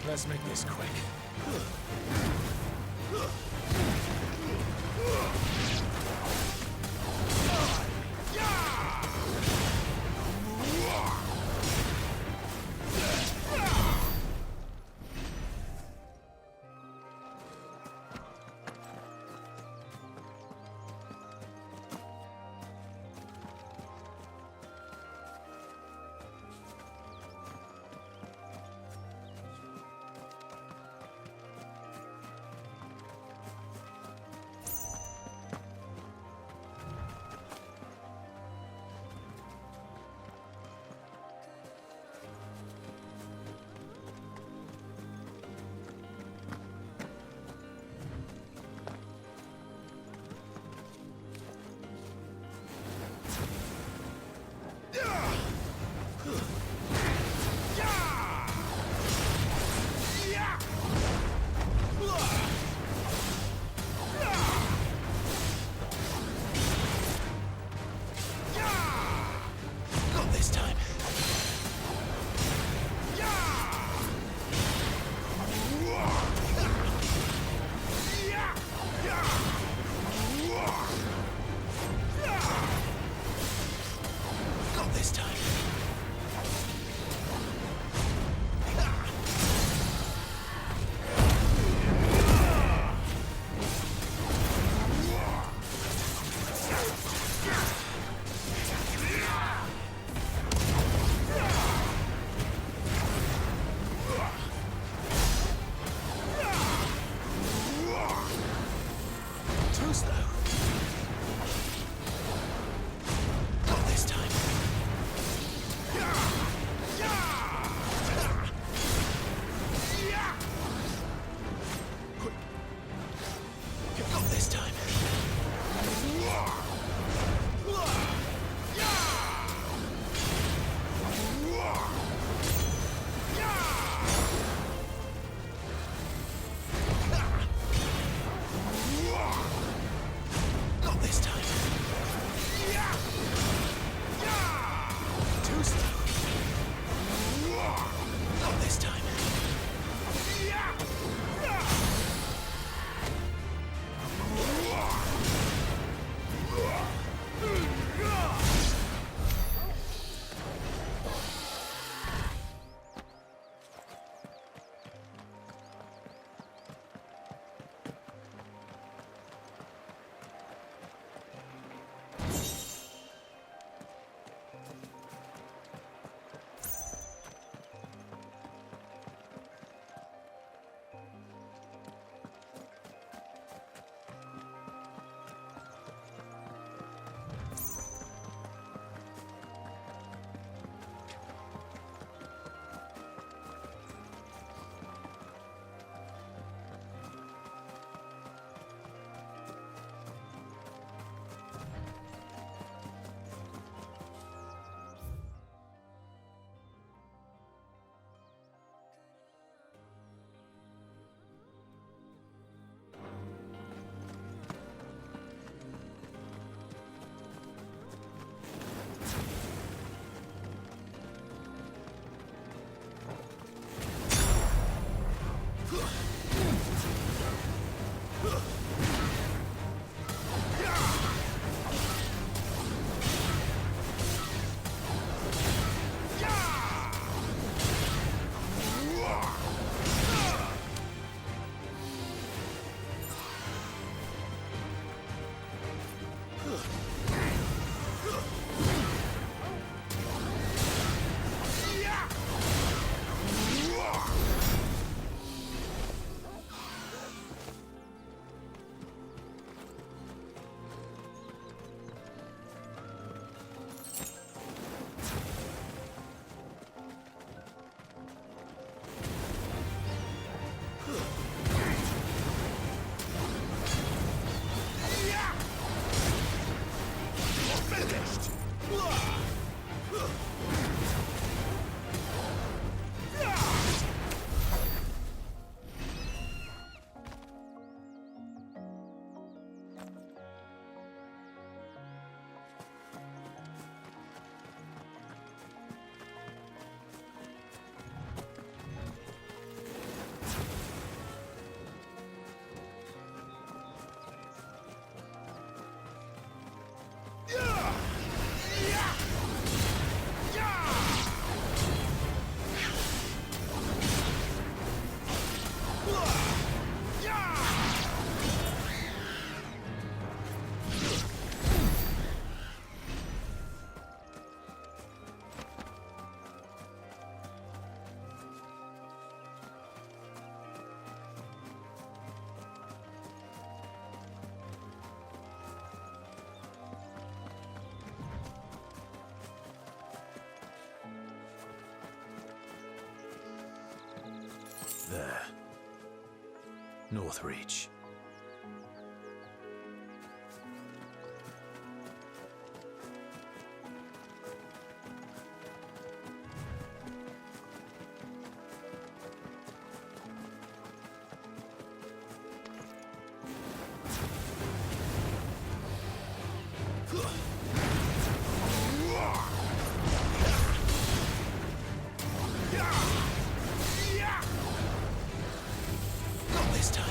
Let's make this quick. There. Northreach. Not this time.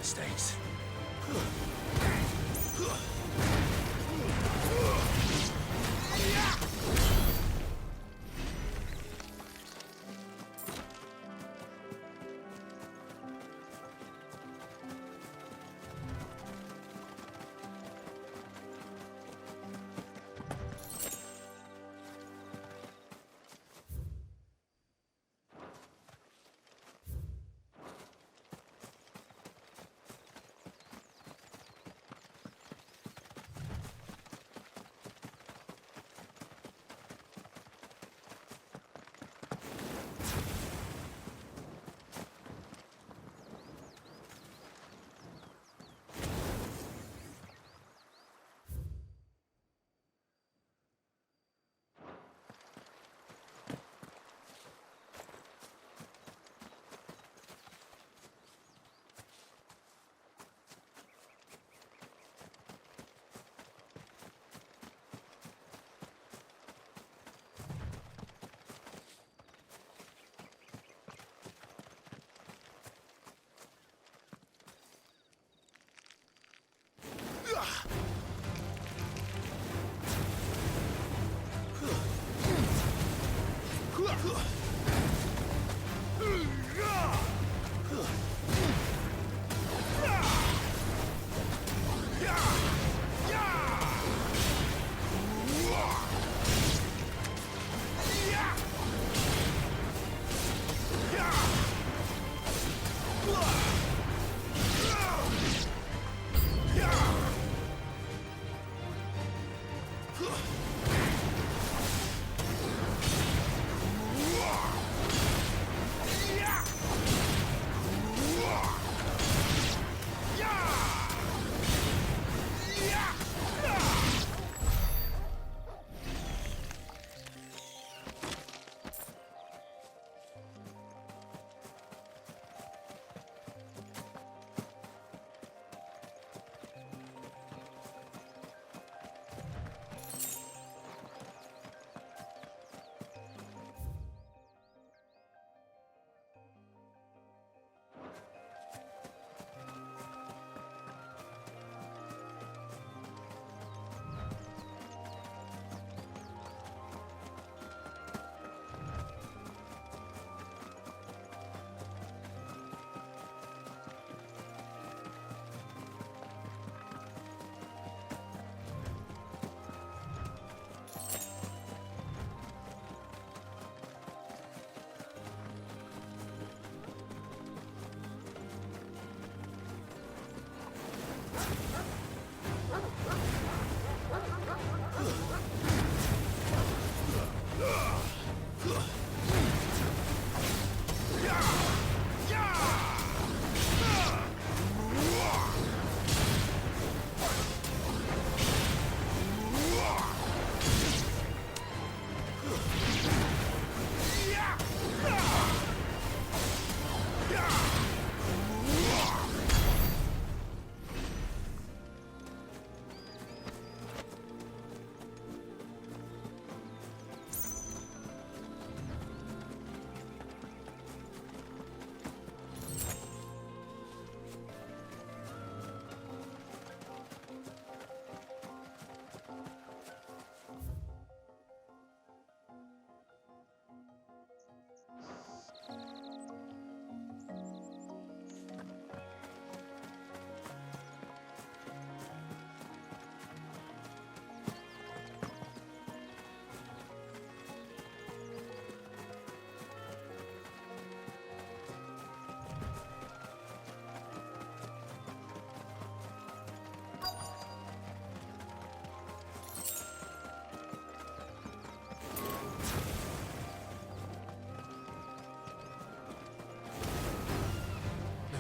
mistakes.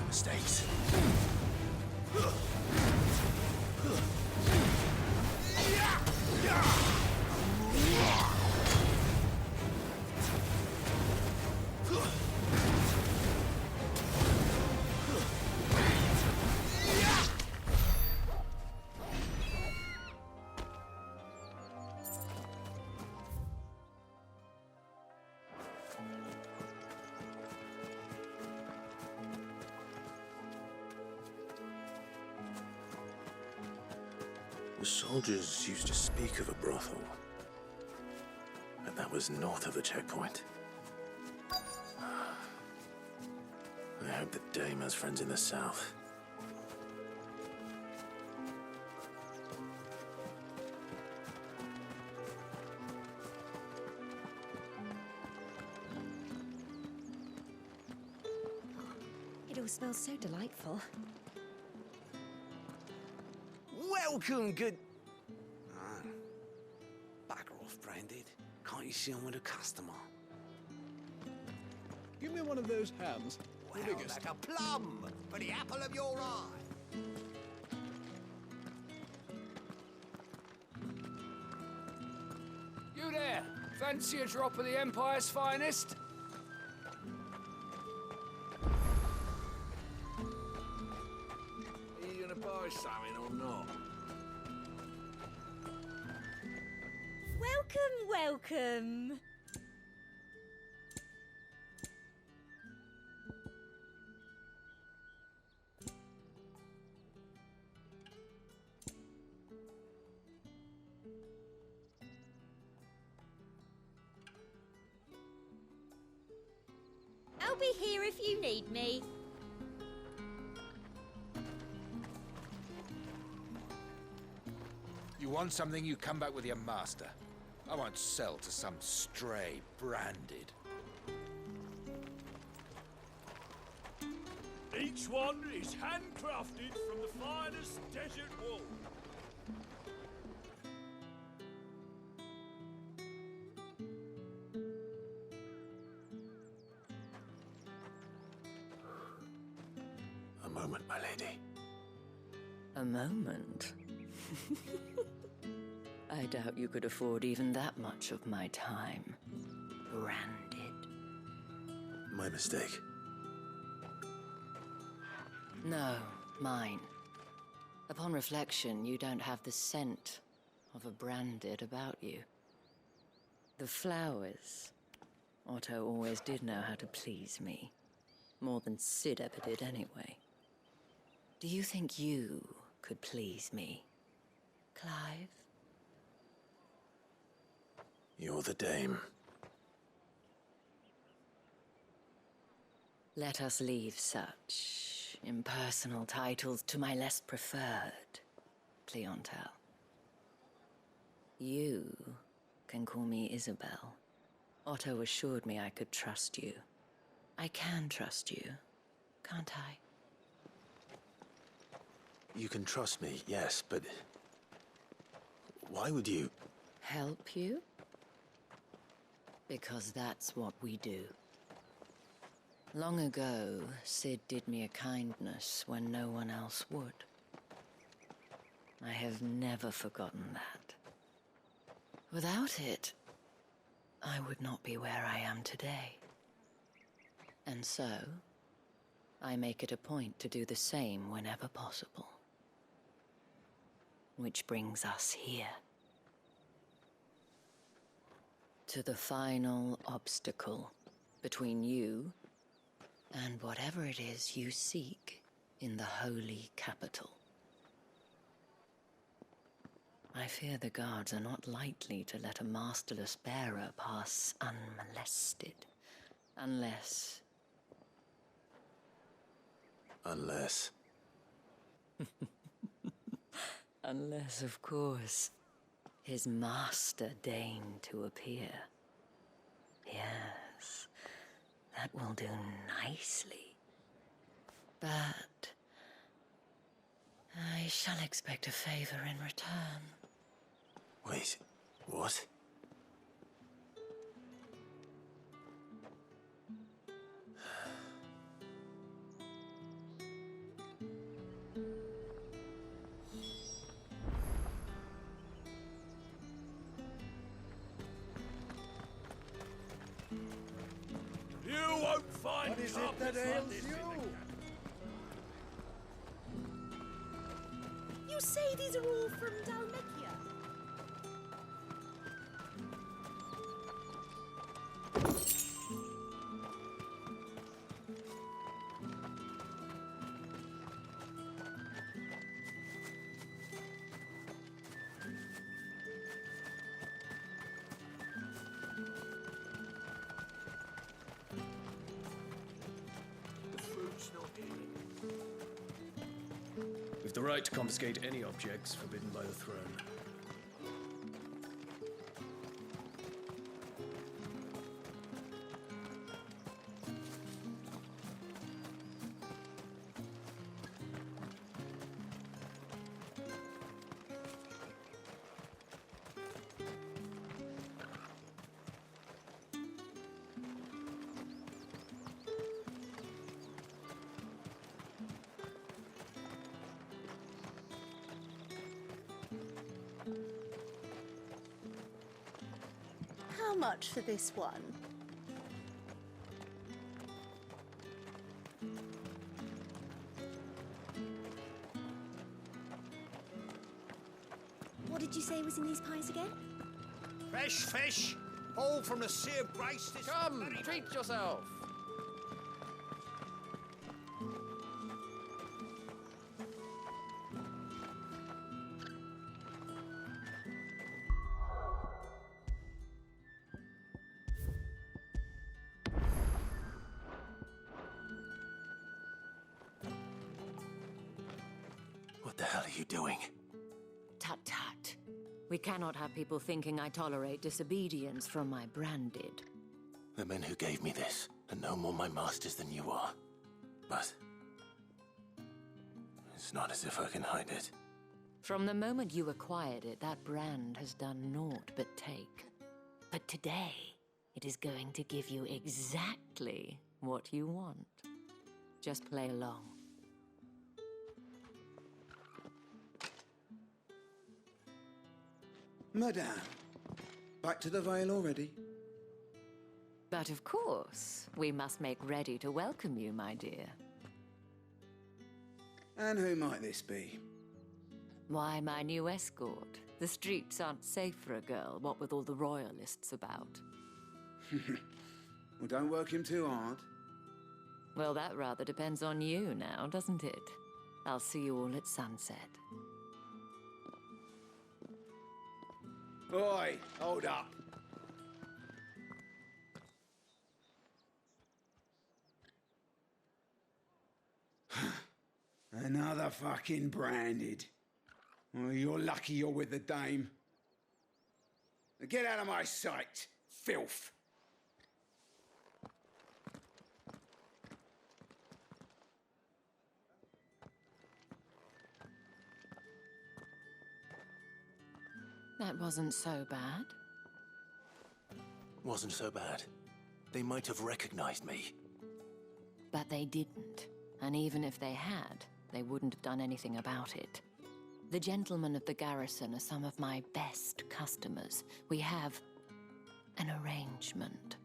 Mistakes. The soldiers used to speak of a brothel, but that was north of the checkpoint. I hope the dame has friends in the south. It all smells so delightful. Welcome, good... Ah. Bugger off, Branded. Can't you see I'm with a customer? Give me one of those hams. Well, The biggest. like a plum for the apple of your eye. You there? Fancy a drop of the Empire's finest? Are you gonna buy something or not? Welcome, welcome. I'll be here if you need me. You want something, you come back with your master. I won't sell to some stray Branded. Each one is handcrafted from the finest desert wool. A moment, my lady. A moment? I doubt you could afford even that much of my time. Branded. My mistake. No, mine. Upon reflection, you don't have the scent of a Branded about you. The flowers. Otto always did know how to please me. More than Sid ever did anyway. Do you think you could please me, Clive? You're the dame. Let us leave such impersonal titles to my less preferred clientele. You can call me Isabel. Otto assured me I could trust you. I can trust you, can't I? You can trust me, yes, but... why would you... Help you? Because that's what we do. Long ago, Sid did me a kindness when no one else would. I have never forgotten that. Without it, I would not be where I am today. And so, I make it a point to do the same whenever possible. Which brings us here. To the final obstacle between you and whatever it is you seek in the holy capital. I fear the guards are not likely to let a masterless bearer pass unmolested, unless... Unless... Unless, of course, his master deigned to appear. Yes, that will do nicely. But I shall expect a favor in return. Wait, what? You won't find What is it carpets that like ails this in the you? camp. You say these are all from Dalmekia? With the right to confiscate any objects forbidden by the throne. How much for this one? What did you say was in these pies again? Fresh fish, all from the Sea of Grace this Come, very treat yourself. What the hell are you doing? Tut tut. We cannot have people thinking I tolerate disobedience from my branded. The men who gave me this are no more my masters than you are. But it's not as if I can hide it. From the moment you acquired it, that brand has done naught but take. But today, it is going to give you exactly what you want. Just play along. Madame, back to the Vale already? But of course, we must make ready to welcome you, my dear. And who might this be? Why, my new escort. The streets aren't safe for a girl, what with all the royalists about. Well, don't work him too hard. Well, that rather depends on you now, doesn't it? I'll see you all at sunset. Oi, hold up. Another fucking branded. Well, you're lucky you're with the dame. Now get out of my sight, filth. That wasn't so bad. Wasn't so bad. They might have recognized me. But they didn't. And even if they had, they wouldn't have done anything about it. The gentlemen of the garrison are some of my best customers. We have an arrangement,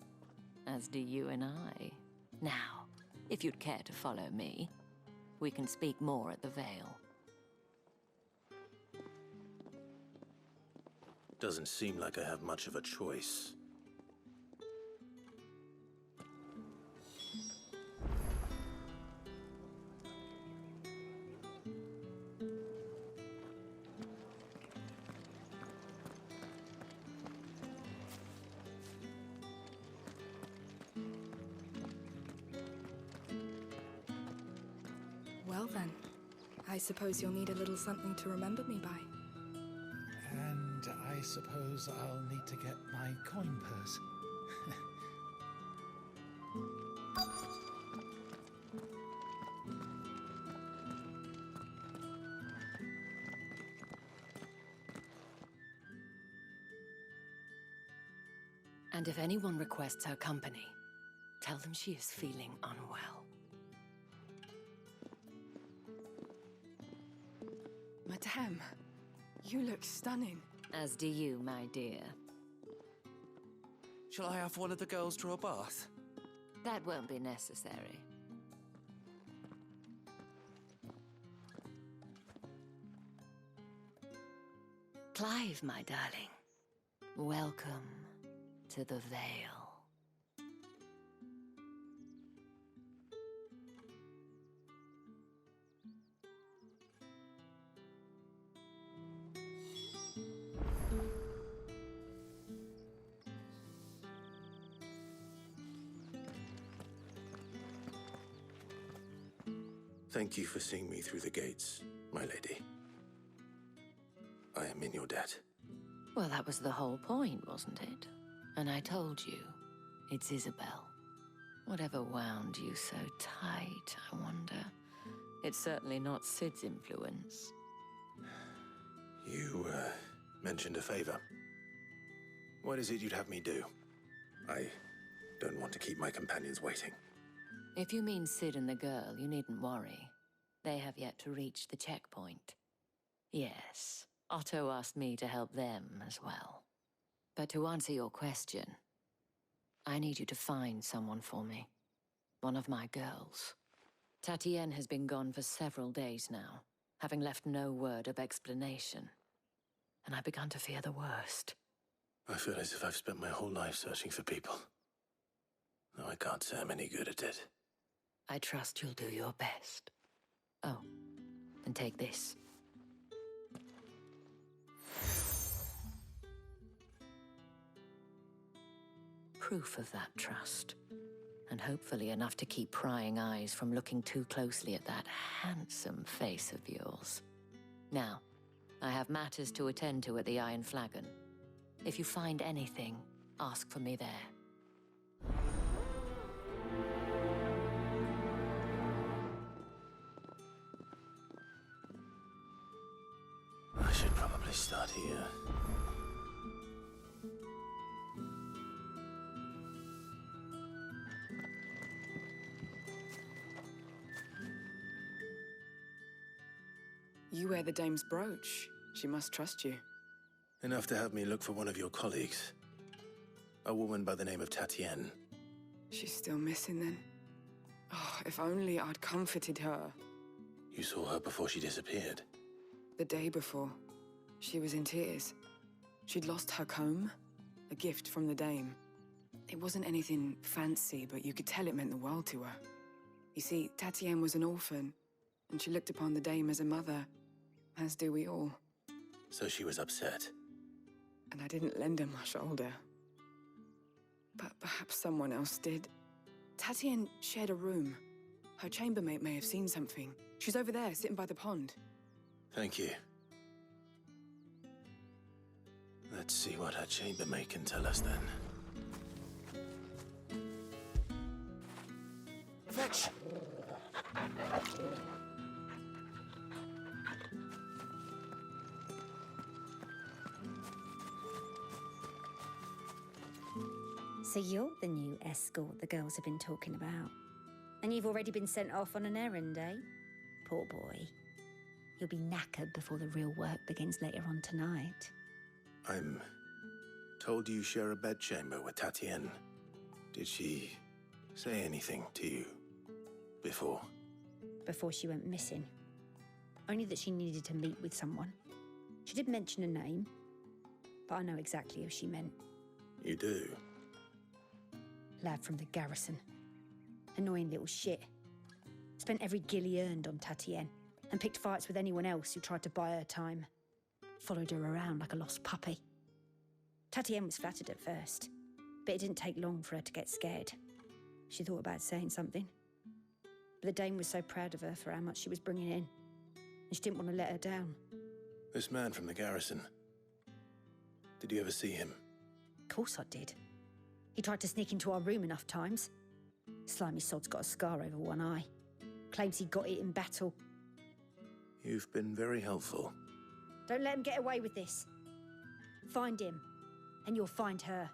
as do you and I. Now, if you'd care to follow me, we can speak more at the Vale. Doesn't seem like I have much of a choice. Well then, I suppose you'll need a little something to remember me by. And I suppose I'll need to get my coin purse. And if anyone requests her company, tell them she is feeling unwell. Madame, you look stunning. As do you, my dear. Shall I have one of the girls draw a bath? That won't be necessary. Clive, my darling. Welcome to the Vale. Thank you for seeing me through the gates. my lady. I am in your debt. Well, that was the whole point, wasn't it? And I told you, it's Isabel. Whatever wound you so tight, I wonder. It's certainly not Sid's influence. You, mentioned a favor. What is it you'd have me do? I don't want to keep my companions waiting. If you mean Sid and the girl, you needn't worry. They have yet to reach the checkpoint. Yes, Otto asked me to help them as well. But to answer your question, I need you to find someone for me. One of my girls. Tatienne has been gone for several days now, having left no word of explanation. And I've begun to fear the worst. I feel as if I've spent my whole life searching for people. Though I can't say I'm any good at it. I trust you'll do your best. Oh, and take this. Proof of that trust. And hopefully enough to keep prying eyes from looking too closely at that handsome face of yours. Now, I have matters to attend to at the Iron Flagon. If you find anything, ask for me there. I should probably start here. You wear the dame's brooch. She must trust you. Enough to have me look for one of your colleagues. A woman by the name of Tatienne. She's still missing then. Oh, if only I'd comforted her. You saw her before she disappeared. The day before, she was in tears. She'd lost her comb, a gift from the dame. It wasn't anything fancy, but you could tell it meant the world to her. You see, Tatienne was an orphan, and she looked upon the dame as a mother, as do we all. So she was upset. And I didn't lend her my shoulder. But perhaps someone else did. Tatienne shared a room. Her chambermaid may have seen something. She's over there, sitting by the pond. Thank you. Let's see what her chambermaid can tell us then. Fetch! So you're the new escort the girls have been talking about. And you've already been sent off on an errand, eh? Poor boy. You'll be knackered before the real work begins later on tonight. I'm told you share a bedchamber with Tatienne. Did she say anything to you before? Before she went missing. Only that she needed to meet with someone. She did mention a name, but I know exactly who she meant. You do? Lad from the garrison. Annoying little shit. Spent every guil he earned on Tatienne, and picked fights with anyone else who tried to buy her time. Followed her around like a lost puppy. Tatienne was flattered at first, but it didn't take long for her to get scared. She thought about saying something. But the dame was so proud of her for how much she was bringing in, and she didn't want to let her down. This man from the garrison. Did you ever see him? Of course I did. He tried to sneak into our room enough times. Slimy sod's got a scar over one eye. Claims he got it in battle. You've been very helpful. Don't let him get away with this. Find him, and you'll find her.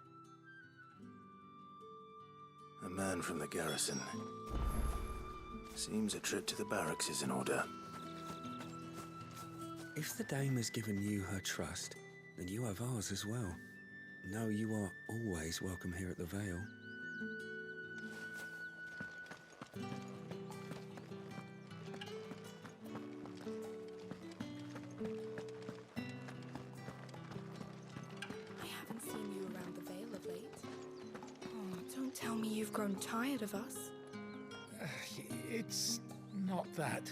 A man from the garrison. Seems a trip to the barracks is in order. If the dame has given you her trust, then you have ours as well. No, you are always welcome here at the Vale. I haven't seen you around the Vale of late. Oh, don't tell me you've grown tired of us. It's not that.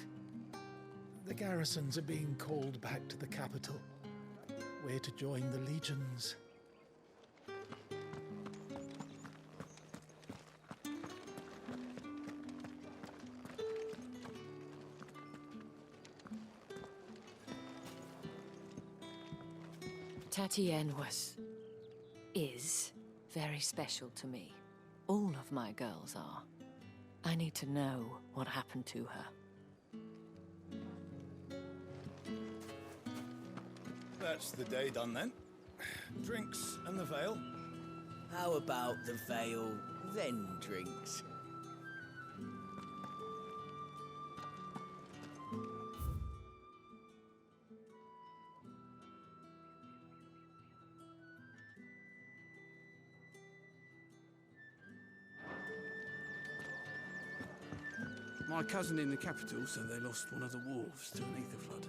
The garrisons are being called back to the capital. We're to join the legions. Tatienne is very special to me. All of my girls are. I need to know what happened to her. That's the day done then. Drinks and the veil. How about the veil, then drinks? My cousin in the capital said they lost one of the wharves to an ether flood.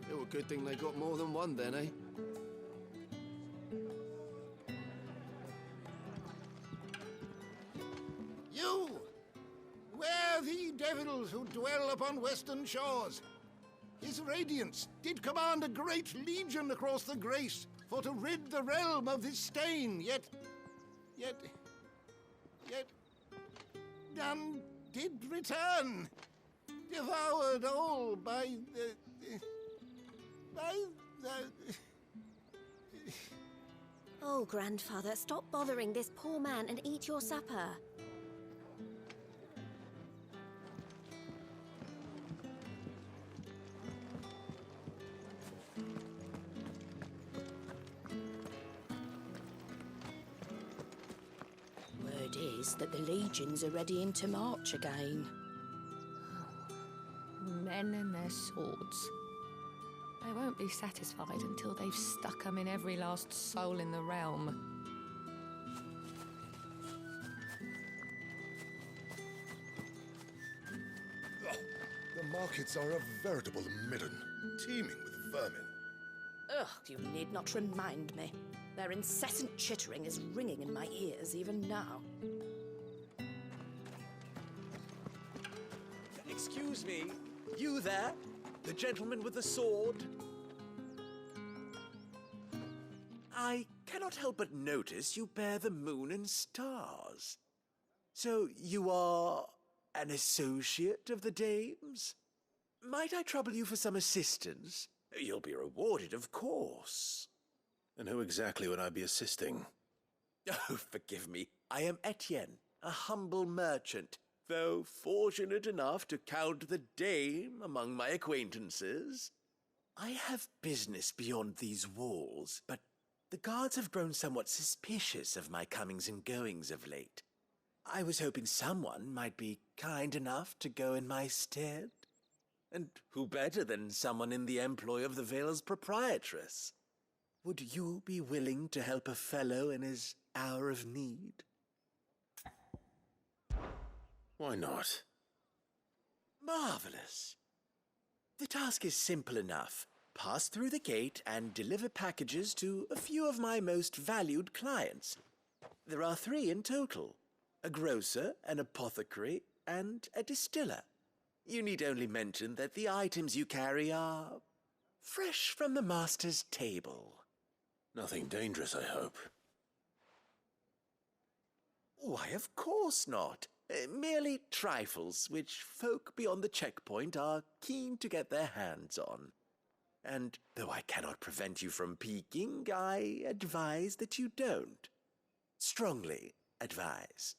It was a good thing they got more than one then, eh? You! Where the devils who dwell upon western shores? His radiance did command a great legion across the grace for to rid the realm of this stain, yet none did return, devoured all by the... Oh, grandfather, stop bothering this poor man and eat your supper. Word is that the legions are ready to march again. Men and their swords. They won't be satisfied until they've stuck 'em in every last soul in the realm. The markets are a veritable midden, teeming with vermin. Ugh, you need not remind me. Their incessant chittering is ringing in my ears even now. Excuse me, you there? The gentleman with the sword? I cannot help but notice you bear the moon and stars. So you are an associate of the dames? Might I trouble you for some assistance? You'll be rewarded, of course. And who exactly would I be assisting? Oh, forgive me. I am Etienne, a humble merchant, though fortunate enough to count the dame among my acquaintances. I have business beyond these walls, but the guards have grown somewhat suspicious of my comings and goings of late. I was hoping someone might be kind enough to go in my stead. And who better than someone in the employ of the Vale's proprietress? Would you be willing to help a fellow in his hour of need? Why not? Marvelous. The task is simple enough. Pass through the gate and deliver packages to a few of my most valued clients. There are 3 in total: a grocer, an apothecary, and a distiller. You need only mention that the items you carry are fresh from the master's table. Nothing dangerous, I hope. Why, of course not. Merely trifles which folk beyond the checkpoint are keen to get their hands on. And though I cannot prevent you from peeking, I advise that you don't. Strongly advise.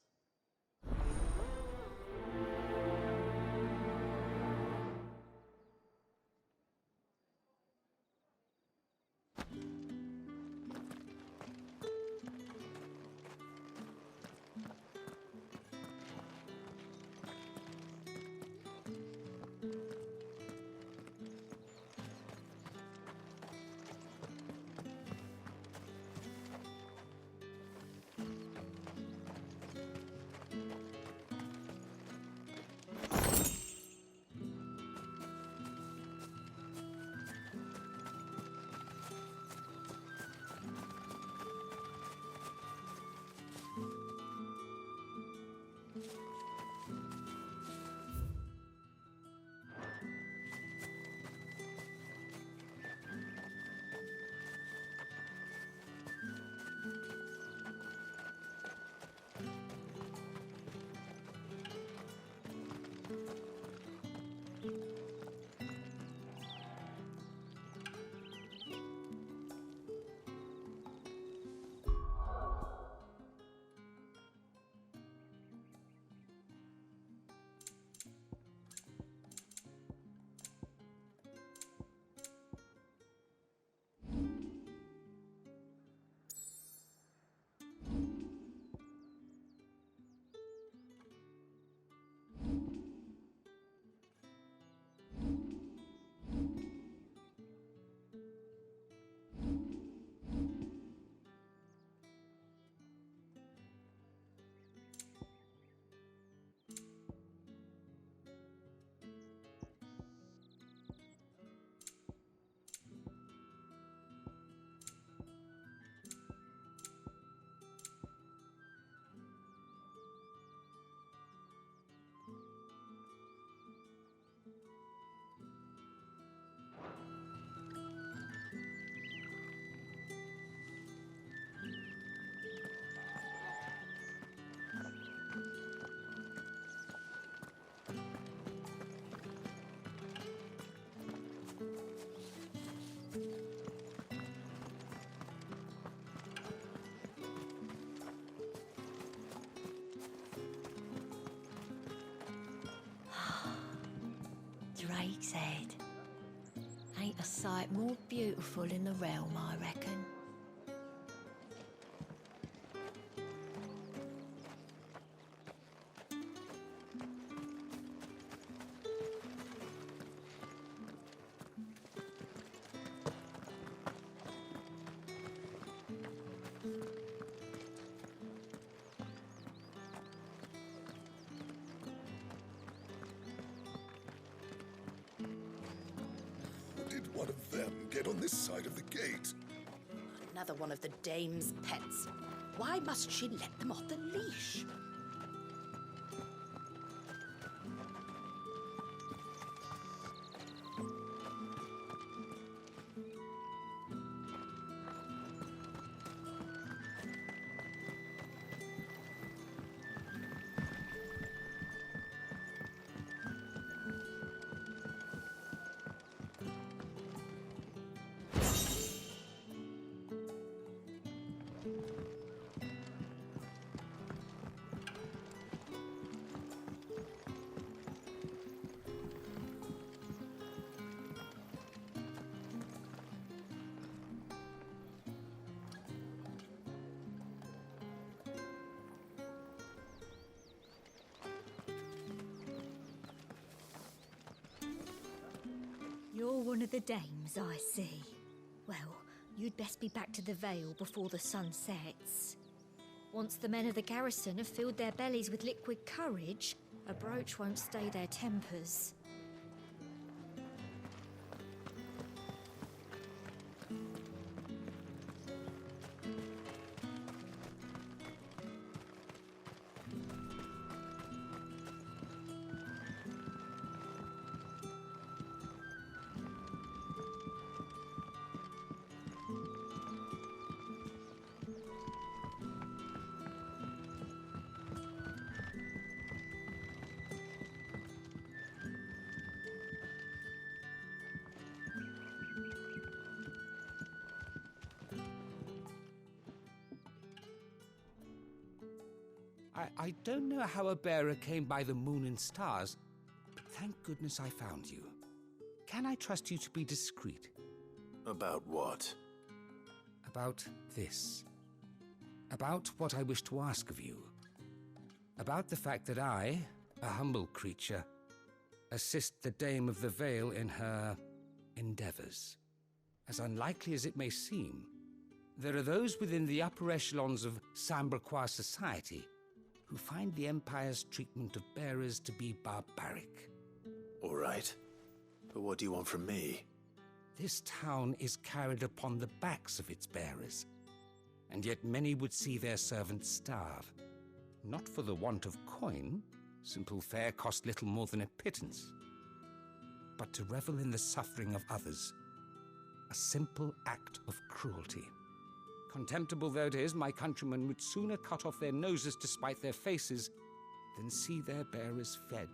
drake's head. Ain't a sight more beautiful in the realm, I reckon. Did one of them get on this side of the gate? Another one of the dame's pets. Why must she let them off the leash? You're one of the dames, I see. Well, you'd best be back to the Vale before the sun sets. Once the men of the garrison have filled their bellies with liquid courage, a brooch won't stay their tempers. I don't know how a bearer came by the moon and stars, but thank goodness I found you. Can I trust you to be discreet? About what? About this. About what I wish to ask of you. About the fact that I, a humble creature, assist the Dame of the Vale in her endeavors. As unlikely as it may seem, there are those within the upper echelons of Samberquois society who find the Empire's treatment of bearers to be barbaric. All right. But what do you want from me? This town is carried upon the backs of its bearers, and yet many would see their servants starve. Not for the want of coin, simple fare cost little more than a pittance, but to revel in the suffering of others, a simple act of cruelty. Contemptible though it is, my countrymen would sooner cut off their noses to spite their faces than see their bearers fed.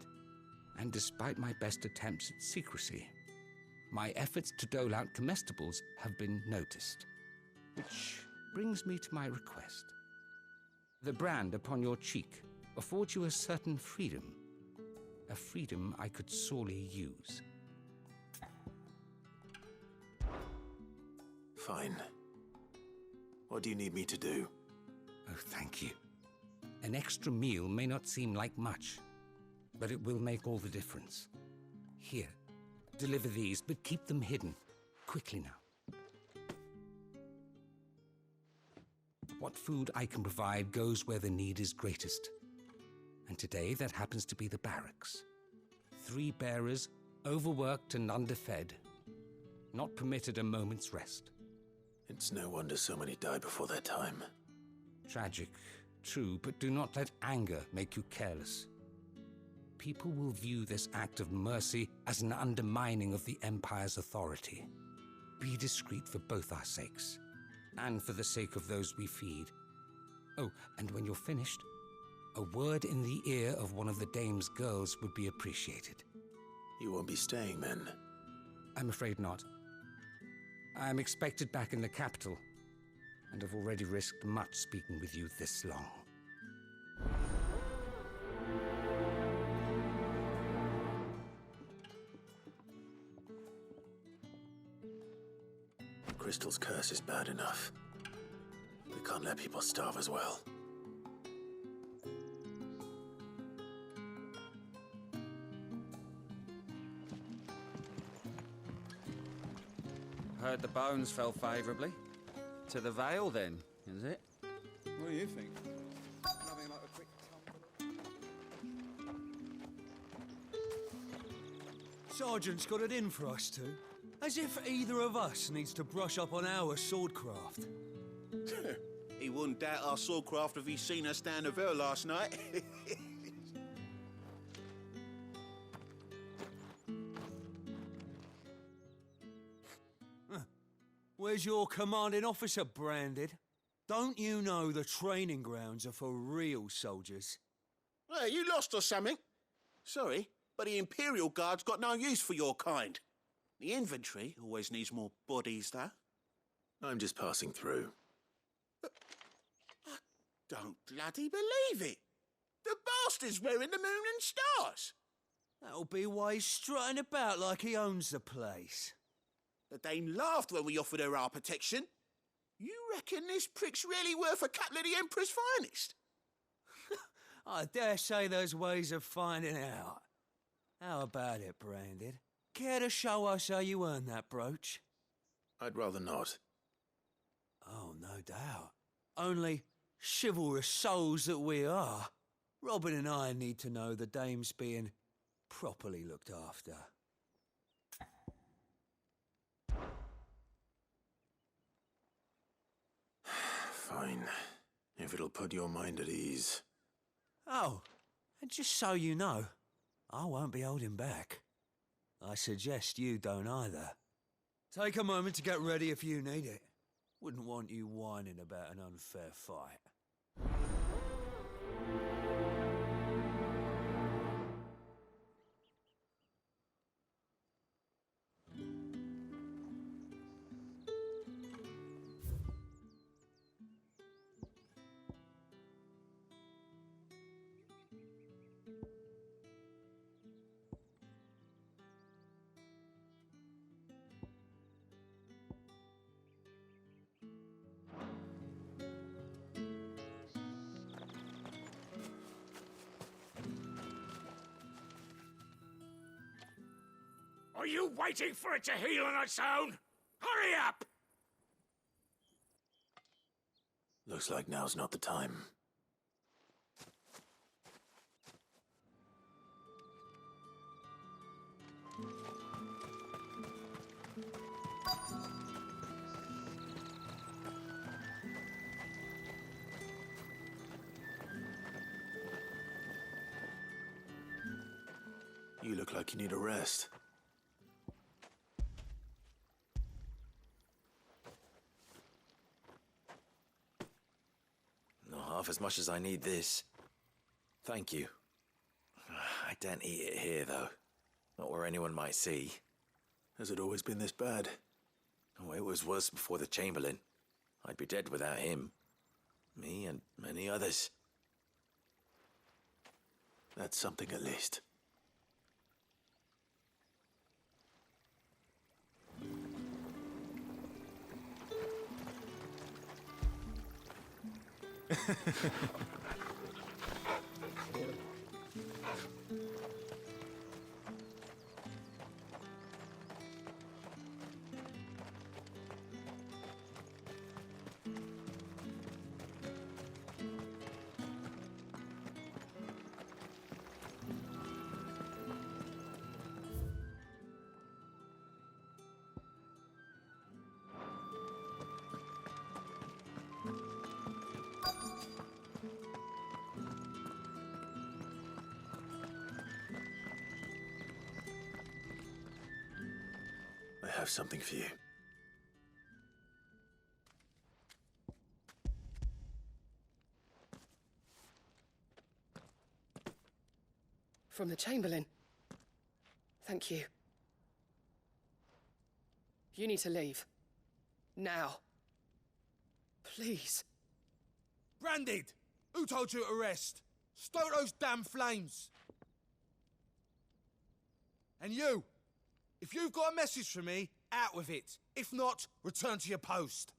And despite my best attempts at secrecy, my efforts to dole out comestibles have been noticed. Which brings me to my request. The brand upon your cheek affords you a certain freedom, a freedom I could sorely use. Fine. What do you need me to do? Oh, thank you. An extra meal may not seem like much, but it will make all the difference. Here, deliver these, but keep them hidden. Quickly now. What food I can provide goes where the need is greatest. And today, that happens to be the barracks. 3 bearers, overworked and underfed, not permitted a moment's rest. It's no wonder so many die before their time. Tragic, true, but do not let anger make you careless. People will view this act of mercy as an undermining of the Empire's authority. Be discreet for both our sakes, and for the sake of those we feed. Oh, and when you're finished, a word in the ear of one of the Dame's girls would be appreciated. You won't be staying then? I'm afraid not. I am expected back in the capital, and have already risked much speaking with you this long. crystal's curse is bad enough. We can't let people starve as well. Heard the bones fell favourably. To the Vale, then, is it? What do you think? Nothing like a quick Sergeant's got it in for us two. As if either of us needs to brush up on our swordcraft. He wouldn't doubt our swordcraft if he'd seen us down the Vale last night. Where's your commanding officer branded? Don't you know the training grounds are for real soldiers? Hey, you lost or something? Sorry, but the Imperial Guard's got no use for your kind. The infantry always needs more bodies, though. I'm just passing through. I don't bloody believe it. The bastard's wearing the moon and stars. That'll be why he's strutting about like he owns the place. The Dame laughed when we offered her our protection. You reckon this prick's really worth a couple of the Emperor's finest? I dare say there's ways of finding out. How about it, Branded? Care to show us how you earned that brooch? I'd rather not. Oh, no doubt. Only chivalrous souls that we are, Robin and I need to know the dame's being properly looked after. Fine. If it'll put your mind at ease. Oh, and just so you know, I won't be holding back. I suggest you don't either. Take a moment to get ready if you need it. Wouldn't want you whining about an unfair fight. Are you waiting for it to heal on its own? Hurry up! Looks like now's not the time. You look like you need a rest. Not half as much as I need this. Thank you. I daren't eat it here, though. Not where anyone might see. Has it always been this bad? Oh, it was worse before the Chamberlain. I'd be dead without him. Me and many others. That's something at least. I have something for you. From the Chamberlain. Thank you. You need to leave. Now. Please. Branded! Who told you to rest? Stoke those damn flames! And you! If you've got a message for me, out with it. If not, return to your post.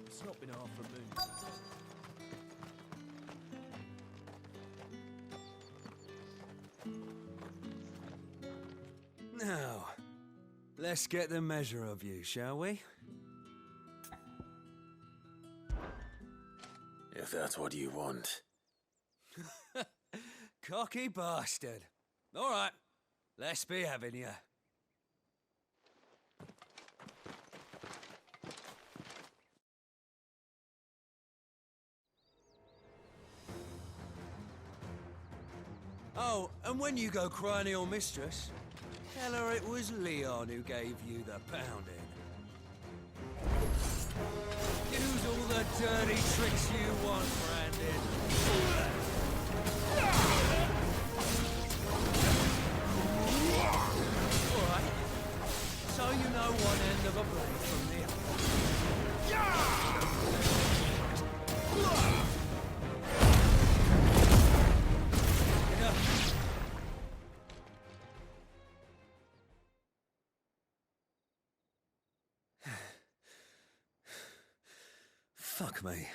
It's not been half a moon. Now, let's get the measure of you, shall we? If that's what you want. Cocky bastard. All right, let's be having you. Oh, and when you go crying to your mistress, tell her it was Leon who gave you the pounding. Use all the dirty tricks you want, Brandon. All right. So you know one end of a blade from the other. Enough. Fuck me.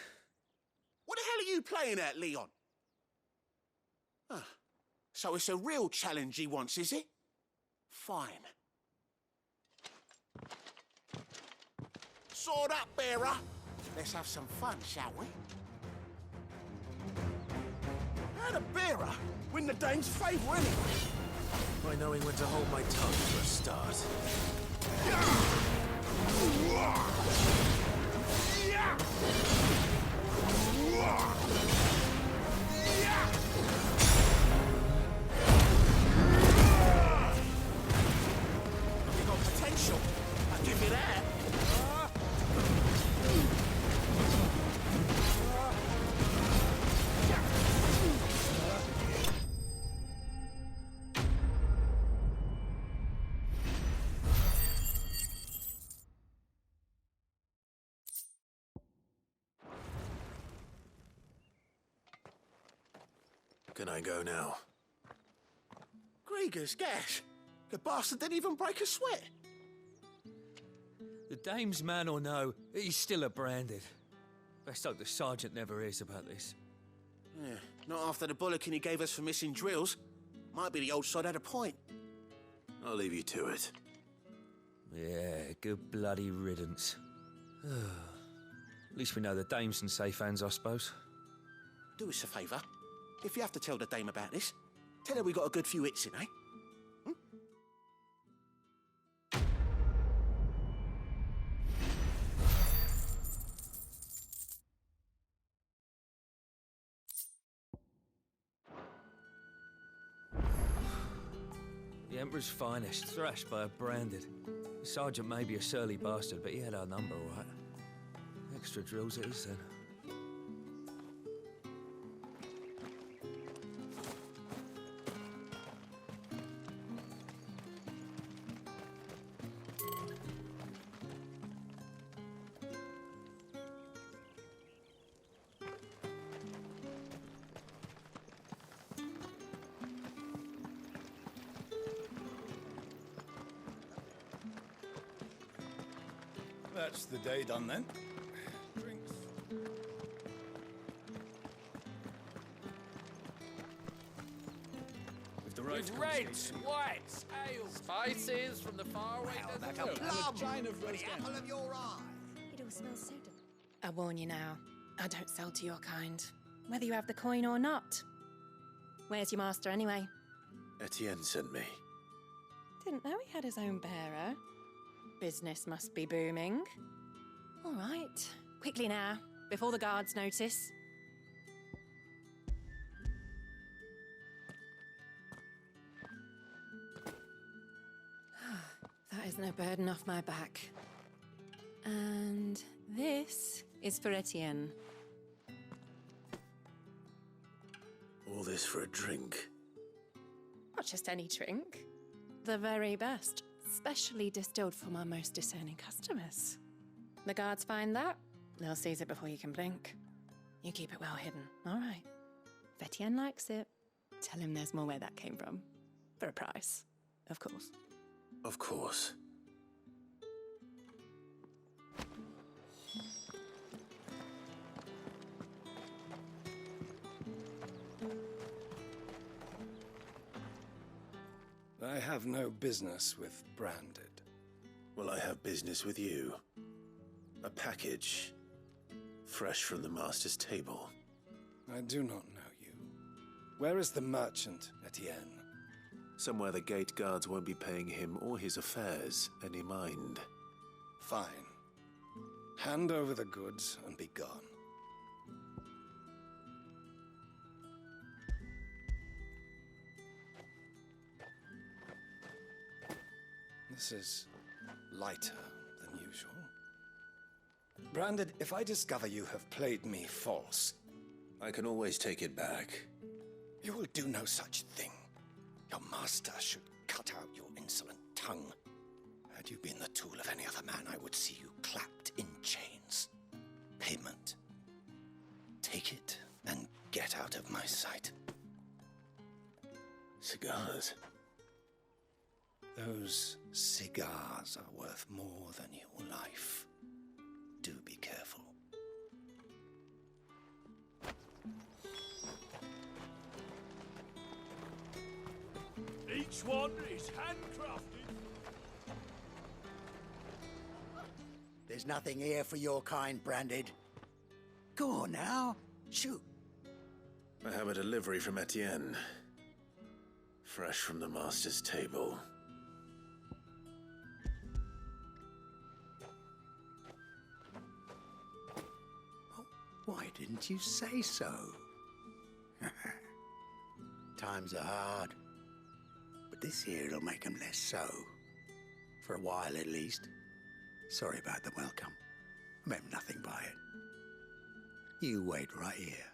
What the hell are you playing at, Leon? Ah, so it's a real challenge he wants, is it? Fine. Sword up, bearer. Let's have some fun, shall we? How'd a bearer win the dame's favour anyway? By knowing when to hold my tongue for a start. You got potential. I'll give you that. Can I go now? Grieger's gas. The bastard didn't even break a sweat. The dame's man or no, he's still a branded. Best hope the sergeant never hears about this. Yeah, not after the bullocking he gave us for missing drills. Might be the old sod had a point. I'll leave you to it. Yeah, good bloody riddance. At least we know the dame's in safe hands, I suppose. Do us a favour. If you have to tell the dame about this, tell her we got a good few hits in, eh? The Emperor's finest, thrashed by a branded. The sergeant may be a surly bastard, but he had our number, all right. Extra drills it is, then. That's the day done then. Drinks. With the right With reds, whites, ale, spices from the faraway desert. like a plum. Chine of The roast apple of your eye. It all smells so delicious. I warn you now, I don't sell to your kind, whether you have the coin or not. Where's your master anyway? Etienne sent me. Didn't know he had his own bearer. Business must be booming. All right, quickly now, before the guards notice. That is no burden off my back. And this is for Etienne. All this for a drink. Not just any drink. The very best, specially distilled for my most discerning customers. The guards find that, they'll seize it before you can blink. You keep it well hidden, all right? If Etienne likes it, tell him there's more where that came from. For a price, of course. Of course. I have no business with Branded. Well, I have business with you. A package. Fresh from the master's table. I do not know you. Where is the merchant, Etienne? Somewhere the gate guards won't be paying him or his affairs any mind. Fine. Hand over the goods and be gone. This is lighter than usual. Branded, if I discover you have played me false... I can always take it back. You will do no such thing. Your master should cut out your insolent tongue. Had you been the tool of any other man, I would see you clapped in chains. Payment. Take it and get out of my sight. Cigars. Those cigars are worth more than your life. Do be careful. Each one is handcrafted. There's nothing here for your kind, Branded. Go on now, shoot. I have a delivery from Etienne. Fresh from the master's table. Why didn't you say so? Times are hard, but this here'll make 'em less so. For a while, at least. Sorry about the welcome. I meant nothing by it. You wait right here.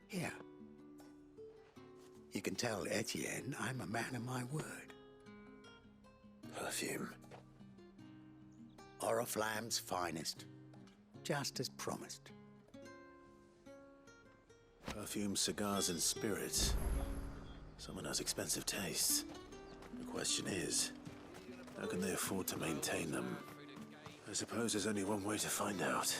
Here. You can tell Etienne I'm a man of my word. Perfume. Oriflamme's finest. Just as promised. Perfume, cigars, and spirits. Someone has expensive tastes. The question is, how can they afford to maintain them? I suppose there's only one way to find out.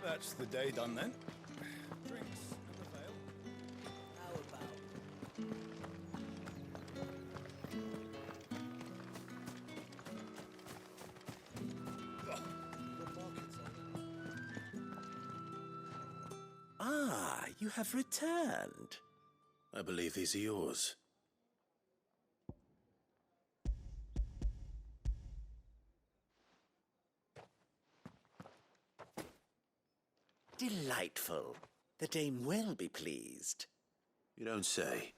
That's the day done then. Drinks in the Vale. How about? Ah, you have returned. I believe these are yours. Delightful. The dame will be pleased. You don't say.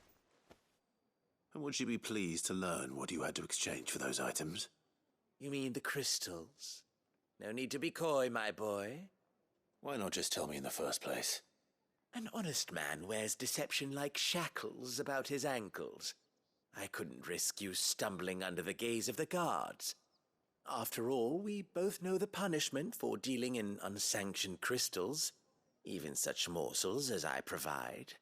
And would she be pleased to learn what you had to exchange for those items? You mean the crystals? No need to be coy, my boy. Why not just tell me in the first place? An honest man wears deception like shackles about his ankles. I couldn't risk you stumbling under the gaze of the guards. After all, we both know the punishment for dealing in unsanctioned crystals, even such morsels as I provide.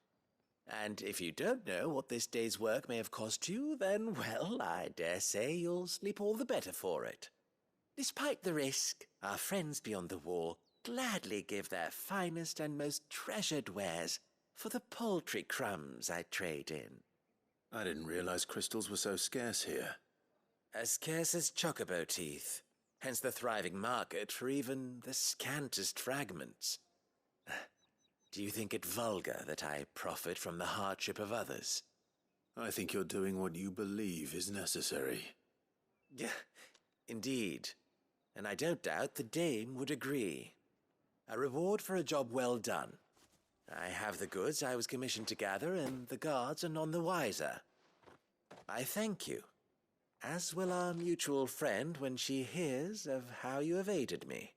And if you don't know what this day's work may have cost you, then, well, I dare say you'll sleep all the better for it. Despite the risk, our friends beyond the wall gladly give their finest and most treasured wares for the paltry crumbs I trade in. I didn't realize crystals were so scarce here. As scarce as chocobo teeth, hence the thriving market for even the scantest fragments. Do you think it vulgar that I profit from the hardship of others? I think you're doing what you believe is necessary. Yeah, indeed. And I don't doubt the dame would agree. A reward for a job well done. I have the goods I was commissioned to gather, and the guards are none the wiser. I thank you. As will our mutual friend when she hears of how you have aided me.